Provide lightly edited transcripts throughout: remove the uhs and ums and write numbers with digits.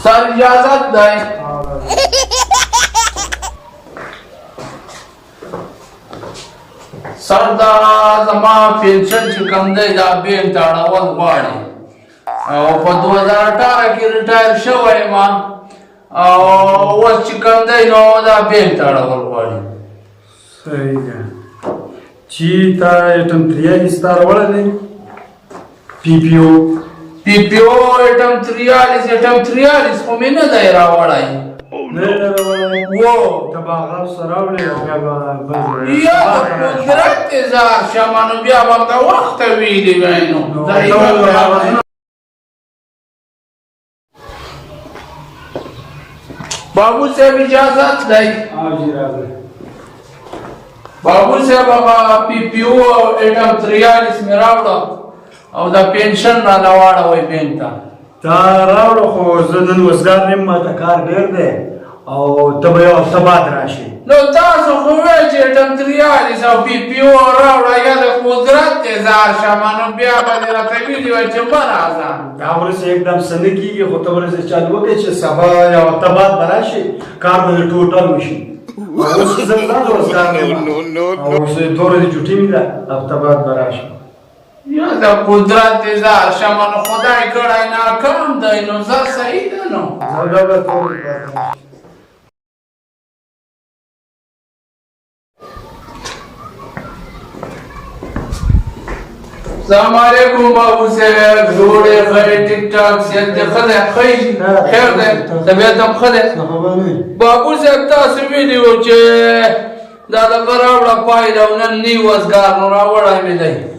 سر اجازت دی سر دا زما پنشن چې کوم دی دا بینک ته اړول غواړي او په 2018 کې ریټایر شوی یم او اوس چې کوم دی نو دا بینک ته اړول غواړي صحیح ده چې تا ایټم 43 تا راوړی دی پی پی او ایټم 43 خو مې نه دی راوړی نه راوړی وو ته به هغه سره راوړې بیا به یا د قدرت اظهار شمه نو بیا به د وخته ویلې وای نو بابو صاحب اجازت دی بابو صاحب هغه پی پی او ایټم 43 مې راوړه او دا پنشن را لواړوئ بینک ته تا راوړه خو زه نن وزګار یم ماته کار ډېر دی او ته به یو هفته بعد راشې نو تاسو خو وایئ چې ایټم 43 او پی پی او راوړه یا د قدرت اظهار شمه نو بیا به دې راته ویلي وای چې مه راځه دا ورسې एकदम څه نه کېږي خو ته ورسې چالو وکړې چې سبا یو هفته بعد به راشې کار به دې ټوټل وشي اوس زه ځان وزګار یم او اوس دوه ورځې چوټي مې ده هفته بعد به راشم یا د قدرت اظهار شمه نو خدای کړی ناکام دی نو زه صحیح ده نو السلام علیکم بابو صاحب جوړې خیر ټیک ټاک صحت دې ښه دی خیر دی طبیعت هم ښه دی بابو صاحب تاسو ویلي وو چې دا دغه راوړه پایله او نن نی وزګار نو راوړی مې دی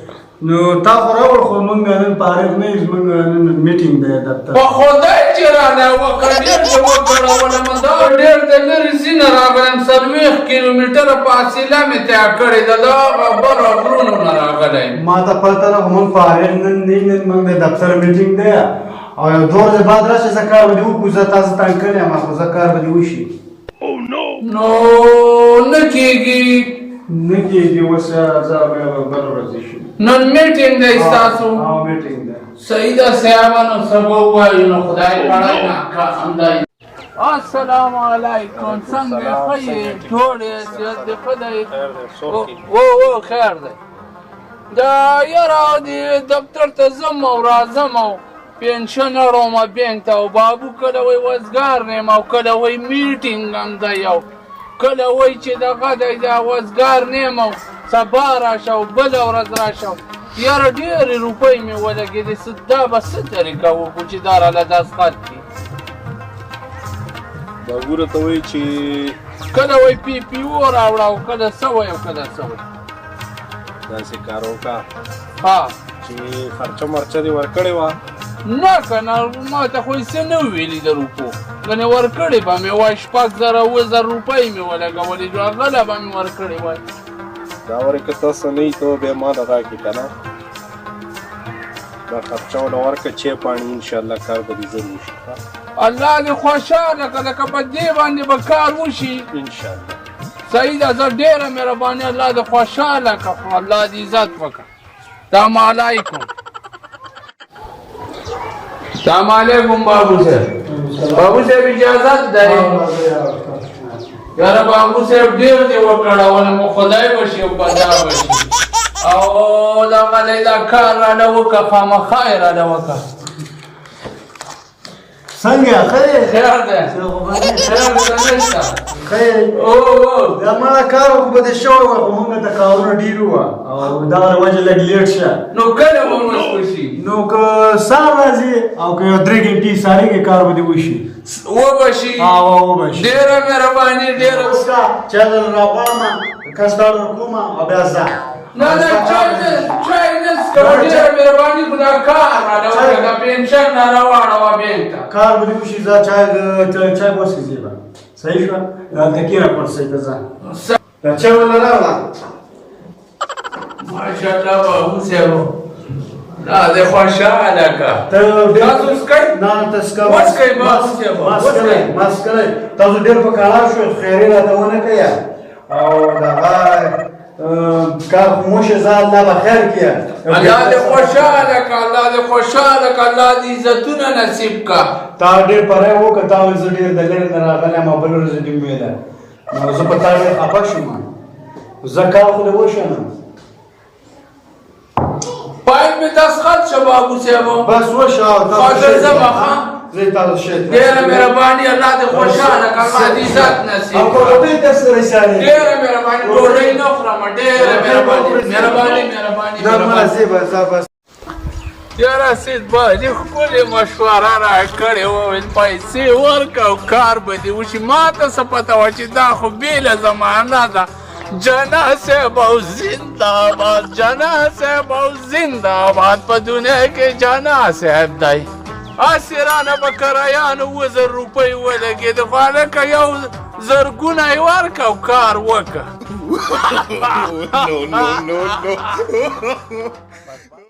نو تا خو راوړ خو موږ نن فارغ نه یو زموږ نن میټینګ دی دفتر په خدای چې رانه وکړه ډېر دې وکړولم دا ډېر د لرې سینه راغلم 40 کیلومتره فاصله مې طی کړې ده د هغه برو غرونو نه راغلی ما ته پته نه خو موږ فارغ نن نه یو نن موږ د دفتر میټینګ دی او یو 2 ورځې بعد راشې زه کار به دې وکړو زه تاسو تنګ کړی یم خو زه کار به دې وشي نو نه کېږي نه کېږي اوس زه بیا به بله ورځ شي نن میټینګ دی ستاسو میټینګ دی صحیح ده صاحبانو څه به ووایو نو خدای کړی ناکام دی السلام علیکم څنګه ښه یې ټول یې صحت دې ښه دی او خیر دی دا یاره دې دفتر ته ځم او راځم او پنشن اړومه بینک ته او بابو کله وایي وزګار نه یم او کله وایي میټینګ هم دی او کله وایي چې دغه دی دا وزګار نه یم او سبا راشه او بله ورځ راشه یاره ډېرې روپۍ مې ولګېدې دا به څه طریقه وکړو چې دا راله دستخط کړي بابو راته وایي چې کله وایي پی پی او راوړه او کله څه وایي او کله څه وایي داسې کار وکړه ها چې خرچه مرچه دې ورکړې وه نه که نه ما ته خو یې څه نه ویلي د روپو ګنې ورکړې به مې وای 6,000 7,000 روپۍ مې ولګولې هغله به مې ورکړې وای دا ورې که تاسو نه یي ته بیا ما ته راکړې که نه دا خرچه ونه ورکړه چای پاڼې انشاءالله کار به دې ژر وشي الله دې خوشحاله که لکه په دې باندې به کار وشي انشاءالله صحیح ده زه ډېره مهرباني الله دې خوشحاله که خو الله دې عزت وکړه سلام علیکم السلام علیکم بابو صاحب بابو صاحب اجازت دی یاره بابو صاحب ډېر دې وکړولم خدای وشي او بدا وشي او دغه دی دا کار راله وکړه خامخا یې راله وکړه څنګه ښه دی خیر دی خیر ورته نشته ښه یې دا ما کار خو به دې شوی وای خو موږ ته کارونه ډېر وه او دغه له وجې لږ لیټ شه نو کله به موږ وشي نو که سهار راځي او که یو 3 ګنټې ساري کې کار به دې وشي وبشي وبشي ډېره مهرباني ډېره چل راغواړم کسټر کومه او بیا ځه نه چای نه څکوه ډېره مهرباني خو دا کار راله وکړه د پنشن نه راواړوه بینک ته کار به دې وشي ځه چای به وڅښې به صحیح شوه دلته کېنه کورسۍ ته ځه دا چای ونه راوړه ماشاءالله بابو صاحب دا دې خوشحاله که تاسو څکئ نه ته څکه وڅکئ بابو صاحب ما څکلی تاسو ډېر په کاڼه شو خیرې راته ونه کړئ او دغه کار خو موشه زه الله به خیر کړي الله دې خوشحاله که الله دې خوشحاله که الله دې عزتونه نصیب که تا ډېر پرې وکړه تا وایي زه ډېر د لرې نه راغلی یم او بله ورځ دې ویله نو زه په تا ډېر خفه شوم زه کار خو دې وشم باید مې دستخط شه بابو صاحبو بس وشه خاطر زما ښه زه تاسو شه ډېره مهرباني الله دې خوشحاله که الله دې عزت نصیب او ډوډۍ دې سره ساري ډېره مهرباني ډوډۍ نه خورم ډېره مهرباني دا مړه زه بس یاره سید باندې ښکلې مشوره راکړې وه ویل پیسې ورکړه او کار به دې وشي ما ته څه پته وه چې دا خو بېله زمانه ده جنا صاحب او زنده‌باد جنا صاحب او زنده‌باد په دنیا کې جنا صاحب دی هسې رانه به کرایانو 2000 روپۍ ولګېد خو هلکه یو زرګونه یې ورکړه او کار وکړه